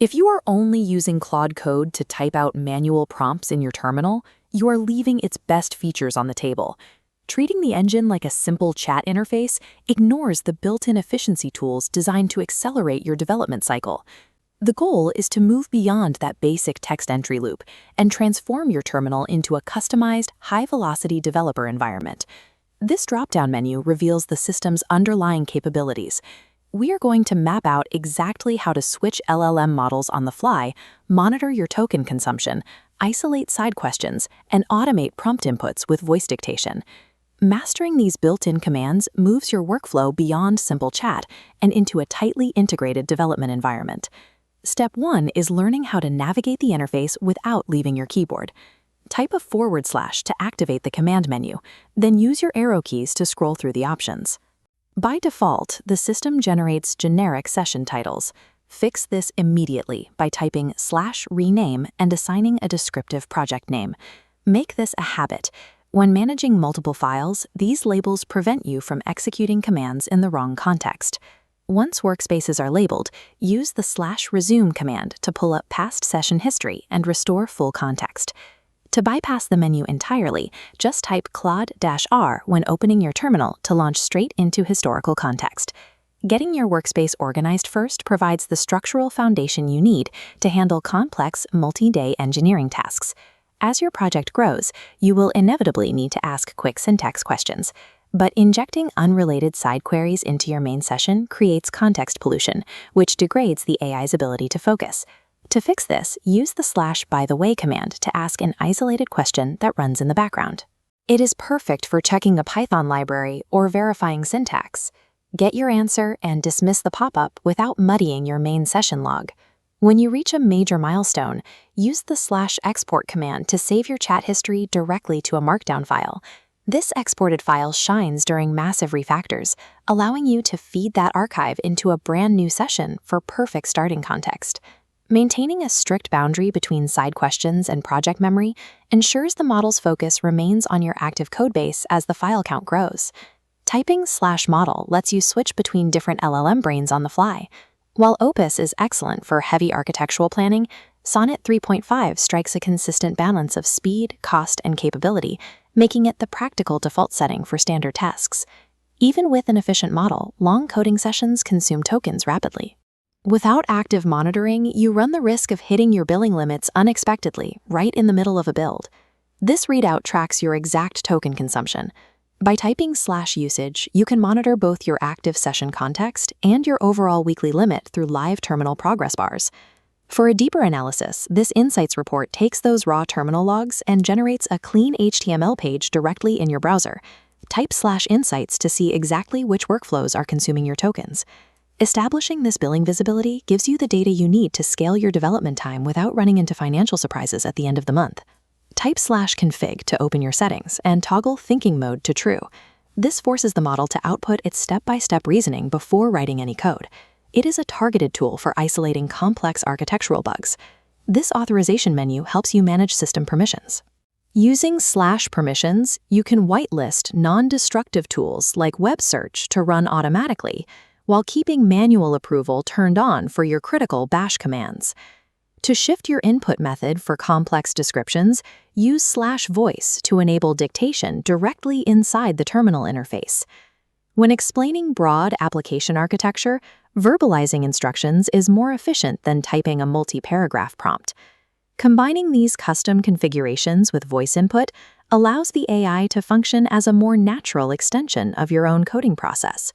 If you are only using Claude Code to type out manual prompts in your terminal, you are leaving its best features on the table. Treating the engine like a simple chat interface ignores the built-in efficiency tools designed to accelerate your development cycle. The goal is to move beyond that basic text entry loop and transform your terminal into a customized, high-velocity developer environment. This drop-down menu reveals the system's underlying capabilities. We are going to map out exactly how to switch LLM models on the fly, monitor your token consumption, isolate side questions, and automate prompt inputs with voice dictation. Mastering these built-in commands moves your workflow beyond simple chat and into a tightly integrated development environment. Step 1 is learning how to navigate the interface without leaving your keyboard. Type a / to activate the command menu, then use your arrow keys to scroll through the options. By default, the system generates generic session titles. Fix this immediately by typing /rename and assigning a descriptive project name. Make this a habit. When managing multiple files, these labels prevent you from executing commands in the wrong context. Once workspaces are labeled, use the /resume command to pull up past session history and restore full context. To bypass the menu entirely, just type Claude-R when opening your terminal to launch straight into historical context. Getting your workspace organized first provides the structural foundation you need to handle complex, multi-day engineering tasks. As your project grows, you will inevitably need to ask quick syntax questions. But injecting unrelated side queries into your main session creates context pollution, which degrades the AI's ability to focus. To fix this, use the /by-the-way command to ask an isolated question that runs in the background. It is perfect for checking a Python library or verifying syntax. Get your answer and dismiss the pop-up without muddying your main session log. When you reach a major milestone, use the /export command to save your chat history directly to a markdown file. This exported file shines during massive refactors, allowing you to feed that archive into a brand new session for perfect starting context. Maintaining a strict boundary between side questions and project memory ensures the model's focus remains on your active codebase as the file count grows. Typing /model lets you switch between different LLM brains on the fly. While Opus is excellent for heavy architectural planning, Sonet 3.5 strikes a consistent balance of speed, cost, and capability, making it the practical default setting for standard tasks. Even with an efficient model, long coding sessions consume tokens rapidly. Without active monitoring, you run the risk of hitting your billing limits unexpectedly, right in the middle of a build. This readout tracks your exact token consumption. By typing /usage, you can monitor both your active session context and your overall weekly limit through live terminal progress bars. For a deeper analysis, this Insights report takes those raw terminal logs and generates a clean HTML page directly in your browser. Type /insights to see exactly which workflows are consuming your tokens. Establishing this billing visibility gives you the data you need to scale your development time without running into financial surprises at the end of the month. Type /config to open your settings and toggle thinking mode to true. This forces the model to output its step-by-step reasoning before writing any code. It is a targeted tool for isolating complex architectural bugs. This authorization menu helps you manage system permissions. Using /permissions, you can whitelist non-destructive tools like web search to run automatically, while keeping manual approval turned on for your critical bash commands. To shift your input method for complex descriptions, use /voice to enable dictation directly inside the terminal interface. When explaining broad application architecture, verbalizing instructions is more efficient than typing a multi-paragraph prompt. Combining these custom configurations with voice input allows the AI to function as a more natural extension of your own coding process.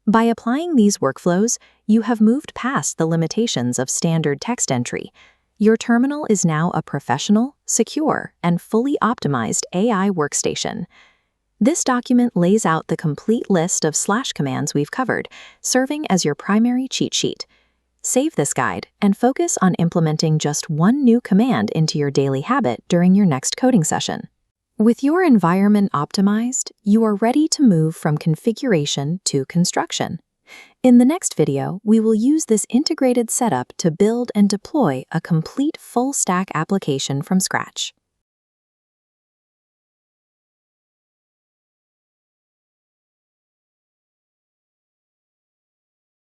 By applying these workflows, you have moved past the limitations of standard text entry. Your terminal is now a professional, secure, and fully optimized AI workstation. This document lays out the complete list of /commands we've covered, serving as your primary cheat sheet. Save this guide and focus on implementing just one new command into your daily habit during your next coding session. With your environment optimized, you are ready to move from configuration to construction. In the next video, we will use this integrated setup to build and deploy a complete full-stack application from scratch.